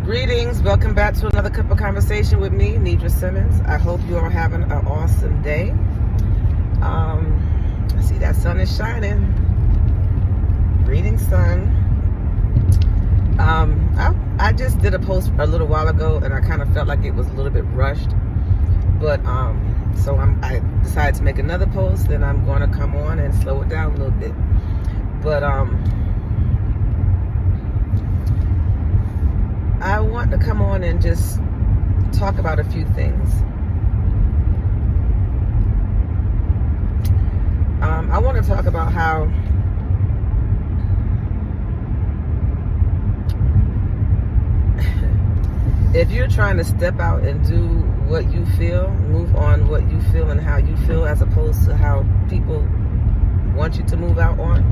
Greetings, welcome back to another cup of conversation with me, Nidra Simmons. I hope you are having an awesome day. I see that sun is shining. Greetings, sun. I just did a post a little while ago, and I kind of felt like it was a little bit rushed. But so I decided to make another post, and I'm going to come on and slow it down a little bit. But I want to come on and just talk about a few things. I want to talk about how if you're trying to step out and do what you feel, move on what you feel and how you feel, as opposed to how people want you to move out on,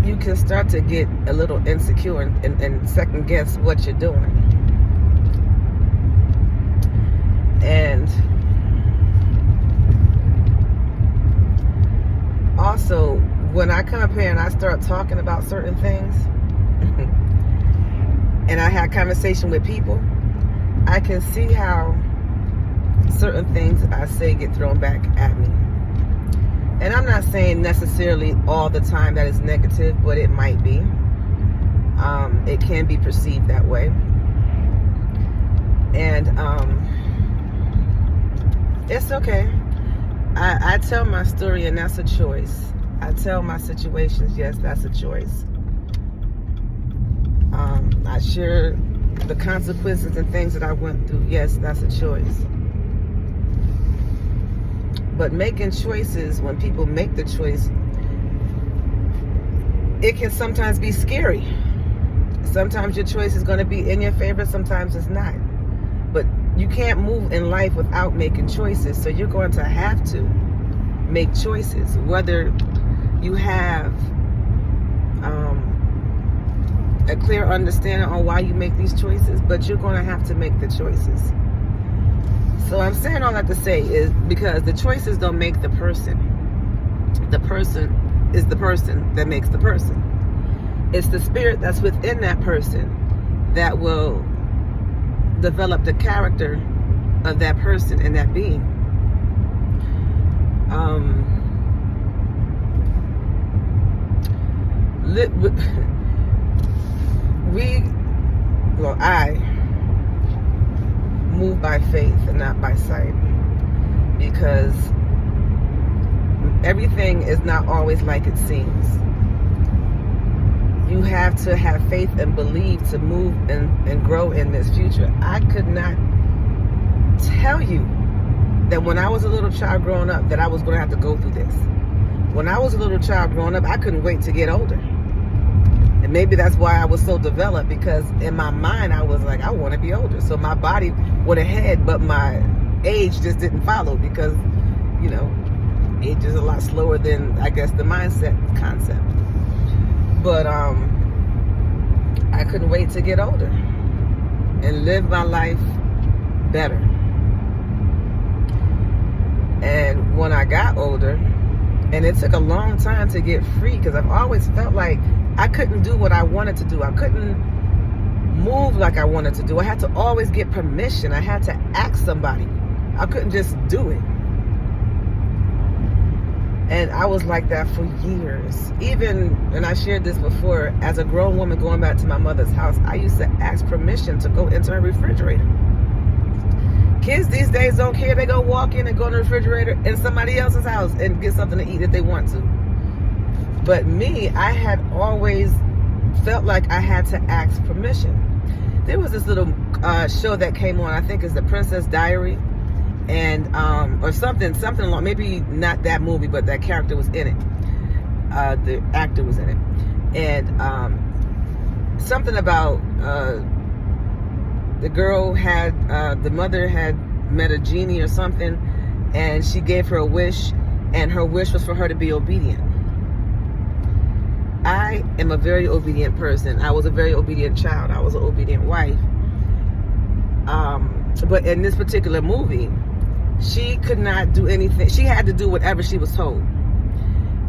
you can start to get a little insecure and second guess what you're doing. And also, when I come up here and I start talking about certain things, and I had conversation with people, I can see how certain things I say get thrown back at me. And I'm not saying necessarily all the time that is negative, but it might be. It can be perceived that way. And it's okay. I tell my story, and that's a choice. I tell my situations, yes, that's a choice. I share the consequences and things that I went through, yes, that's a choice. But making choices, when people make the choice, it can sometimes be scary. Sometimes your choice is going to be in your favor, sometimes it's not. But you can't move in life without making choices. So you're going to have to make choices, whether you have a clear understanding on why you make these choices, but you're going to have to make the choices. So I'm saying all that to say is because the choices don't make the person. The person is the person that makes the person. It's the spirit that's within that person that will develop the character of that person and that being. I move by faith and not by sight, because everything is not always like it seems. You have to have faith and believe to move and grow in this future. I could not tell you that when I was a little child growing up that I was going to have to go through this. When I was a little child growing up, I couldn't wait to get older. And maybe that's why I was so developed, because in my mind I was like, I want to be older. So my body went ahead, but my age just didn't follow, because, you know, age is a lot slower than, I guess, the mindset concept. But I couldn't wait to get older and live my life better. And when I got older, and it took a long time to get free, because I've always felt like I couldn't do what I wanted to do. I couldn't move like I wanted to do. I had to always get permission. I had to ask somebody. I couldn't just do it. And I was like that for years. Even, and I shared this before, as a grown woman going back to my mother's house, I used to ask permission to go into her refrigerator. Kids these days don't care. They go walk in and go in the refrigerator in somebody else's house and get something to eat if they want to. But me, I had always felt like I had to ask permission. There was this little show that came on, I think it's The Princess Diary, and or something along, maybe not that movie, but that character was in it. The actor was in it. And something about the girl had, the mother had met a genie or something, and she gave her a wish, and her wish was for her to be obedient. I am a very obedient person. I was a very obedient child. I was an obedient wife. But in this particular movie, she could not do anything. She had to do whatever she was told.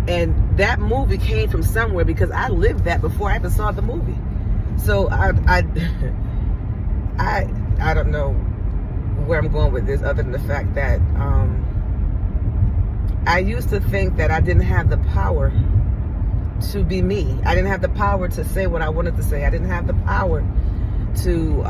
And that movie came from somewhere, because I lived that before I even saw the movie. So I don't know where I'm going with this, other than the fact that I used to think that I didn't have the power to be me. I didn't have the power to say what I wanted to say. I didn't have the power to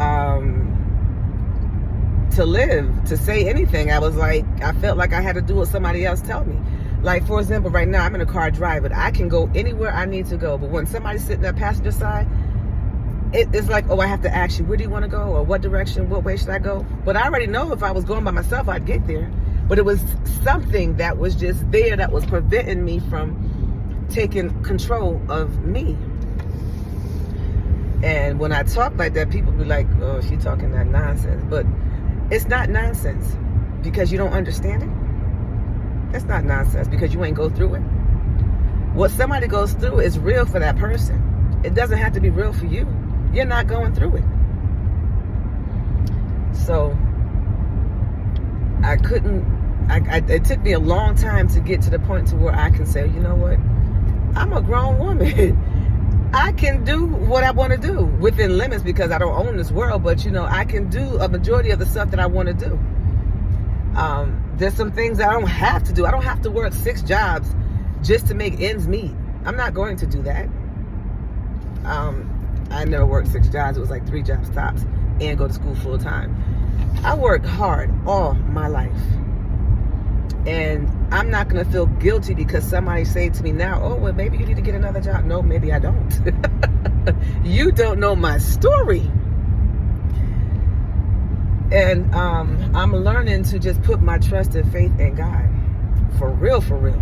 live, to say anything. I felt like I had to do what somebody else tell me. Like, for example, right now I'm in a car driving. I can go anywhere I need to go, but when somebody's sitting at the passenger side, it's like, oh, I have to ask you, where do you want to go, or what direction, what way should I go? But I already know if I was going by myself, I'd get there. But it was something that was just there that was preventing me from taking control of me. And when I talk like that, people be like, oh, she talking that nonsense. But it's not nonsense because you don't understand it. It's not nonsense because you ain't go through it. What somebody goes through is real for that person. It doesn't have to be real for you. You're not going through it. So it took me a long time to get to the point to where I can say, you know what? I'm a grown woman. I can do what I want to do within limits because I don't own this world, but I can do a majority of the stuff that I want to do. There's some things I don't have to do. I don't have to work 6 jobs just to make ends meet. I'm not going to do that. I never worked 6 jobs. It was like 3 jobs tops, and go to school full time. I worked hard all my life. And I'm not going to feel guilty because somebody say to me now, oh, well, maybe you need to get another job. No, maybe I don't. You don't know my story. And I'm learning to just put my trust and faith in God. For real, for real.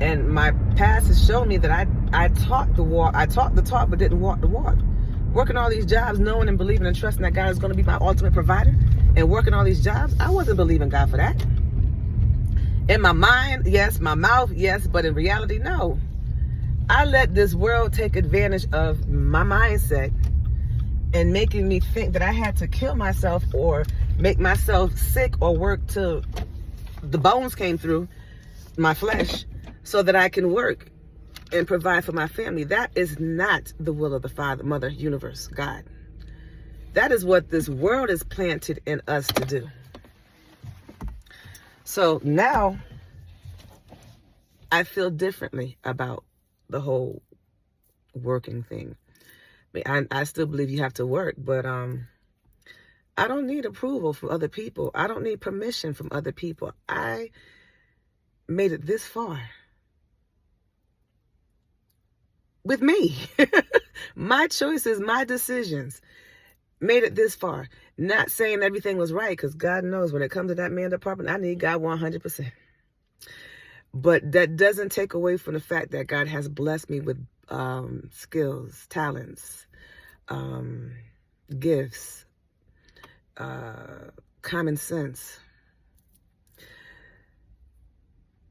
And my past has shown me that I talked the walk. I talked the talk, but didn't walk the walk. Working all these jobs, knowing and believing and trusting that God is going to be my ultimate provider, and working all these jobs, I wasn't believing God for that. In my mind, yes. My mouth, yes. But in reality, no. I let this world take advantage of my mindset and making me think that I had to kill myself or make myself sick or work till the bones came through my flesh so that I can work and provide for my family. That is not the will of the Father, Mother, Universe, God. That is what this world is planted in us to do. So now I feel differently about the whole working thing. I still believe you have to work, but I don't need approval from other people. I don't need permission from other people. I made it this far with me. My choices, my decisions made it this far. Not saying everything was right, because God knows when it comes to that man department, I need God 100%. But that doesn't take away from the fact that God has blessed me with skills, talents, gifts, common sense.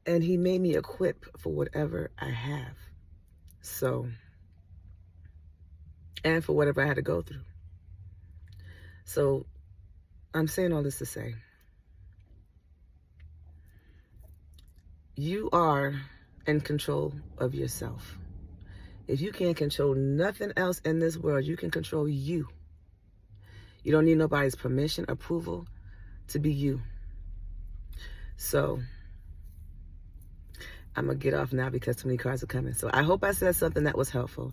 And he made me equipped for whatever I have. So, and for whatever I had to go through. So, I'm saying all this to say, you are in control of yourself. If you can't control nothing else in this world, you can control you. You don't need nobody's permission, approval to be you. So, I'm going to get off now because too many cars are coming. So I hope I said something that was helpful.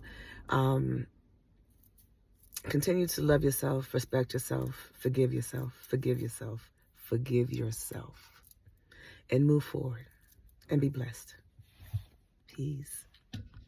Continue to love yourself, respect yourself, forgive yourself, forgive yourself, forgive yourself, and move forward and be blessed. Peace.